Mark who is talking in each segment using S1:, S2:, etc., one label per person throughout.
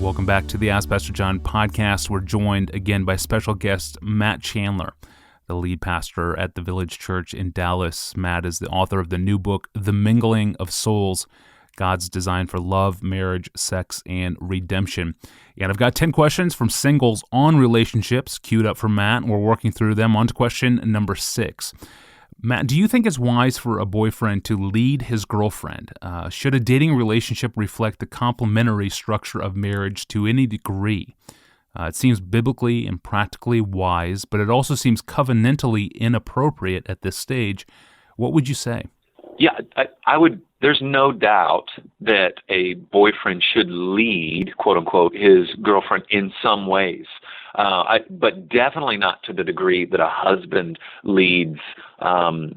S1: Welcome back to the Ask Pastor John podcast. We're joined again by special guest Matt Chandler, the lead pastor at the Village Church in Dallas. Matt is the author of the new book, The Mingling of Souls, God's Design for Love, Marriage, Sex, and Redemption. And I've got 10 questions from singles on relationships queued up for Matt, and we're working through them. On to question number 6. Matt, do you think it's wise for a boyfriend to lead his girlfriend? Should a dating relationship reflect the complementary structure of marriage to any degree? It seems biblically and practically wise, but it also seems covenantally inappropriate at this stage. What would you say?
S2: Yeah, I would. There's no doubt that a boyfriend should lead, quote unquote, his girlfriend in some ways, but definitely not to the degree that a husband leads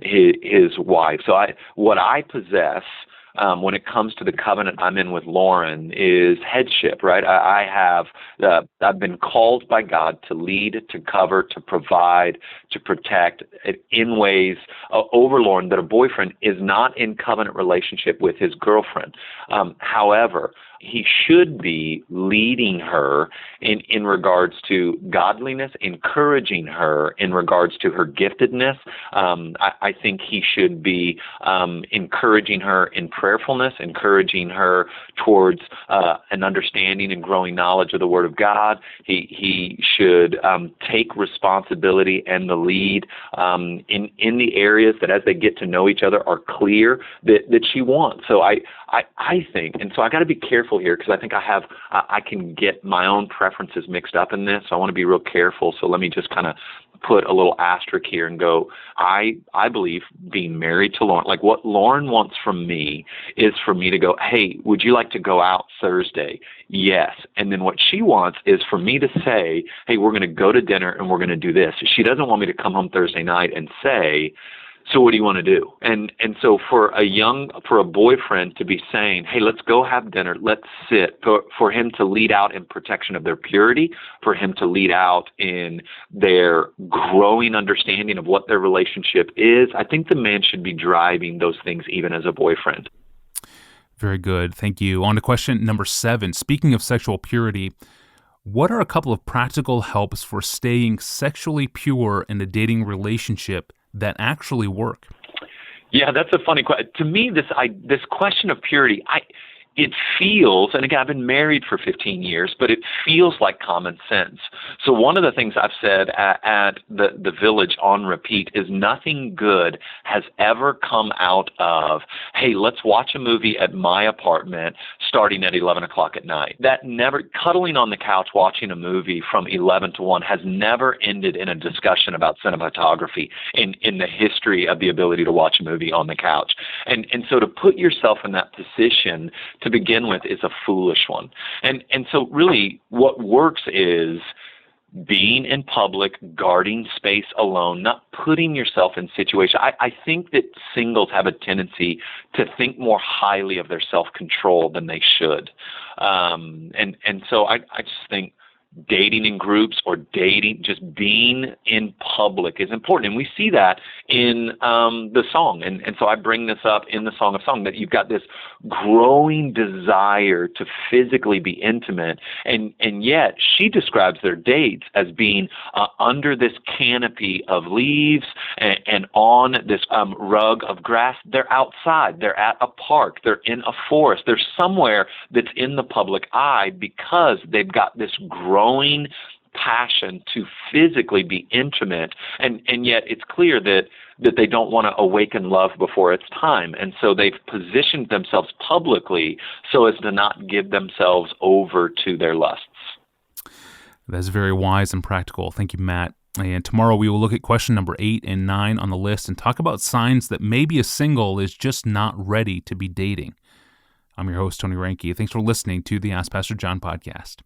S2: his wife. So what I possess when it comes to the covenant I'm in with Lauren is headship, right? I've been called by God to lead, to cover, to provide, to protect in ways over Lauren that a boyfriend is not in covenant relationship with his girlfriend. However, he should be leading her in regards to godliness, encouraging her in regards to her giftedness. I think he should be encouraging her in prayerfulness, encouraging her towards an understanding and growing knowledge of the Word of God. He should take responsibility and the lead in the areas that, as they get to know each other, are clear that she wants. So I think, and so I got to be careful here because I think I can get my own preferences mixed up in this. So I want to be real careful. So let me just kind of put a little asterisk here and go, I believe being married to Lauren, like what Lauren wants from me is for me to go, hey, would you like to go out Thursday? Yes. And then what she wants is for me to say, hey, we're going to go to dinner and we're going to do this. She doesn't want me to come home Thursday night and say, so what do you want to do? And so for a boyfriend to be saying, hey, let's go have dinner, let's sit, for him to lead out in protection of their purity, for him to lead out in their growing understanding of what their relationship is, I think the man should be driving those things even as a boyfriend.
S1: Very good. Thank you. On to question number 7. Speaking of sexual purity, what are a couple of practical helps for staying sexually pure in a dating relationship that actually work?
S2: Yeah, that's a funny question. To me, this question of purity, it feels, and again, I've been married for 15 years, but it feels like common sense. So one of the things I've said at the Village on repeat is nothing good has ever come out of, hey, let's watch a movie at my apartment starting at 11 o'clock at night. That never, cuddling on the couch watching a movie from 11 to 1 has never ended in a discussion about cinematography in the history of the ability to watch a movie on the couch. And so to put yourself in that position to begin with is a foolish one. And so really what works is being in public, guarding space alone, not putting yourself in situations. I think that singles have a tendency to think more highly of their self-control than they should. And so I just think dating in groups or dating, just being in public is important. And we see that in the song. And so I bring this up in the Song of Song, that you've got this growing desire to physically be intimate. And yet she describes their dates as being under this canopy of leaves and on this rug of grass. They're outside. They're at a park. They're in a forest. They're somewhere that's in the public eye because they've got this growing passion to physically be intimate, and yet it's clear that they don't want to awaken love before it's time, and so they've positioned themselves publicly so as to not give themselves over to their lusts.
S1: That's very wise and practical. Thank you, Matt. And tomorrow we will look at question number 8 and 9 on the list and talk about signs that maybe a single is just not ready to be dating. I'm your host, Tony Ranke. Thanks for listening to the Ask Pastor John podcast.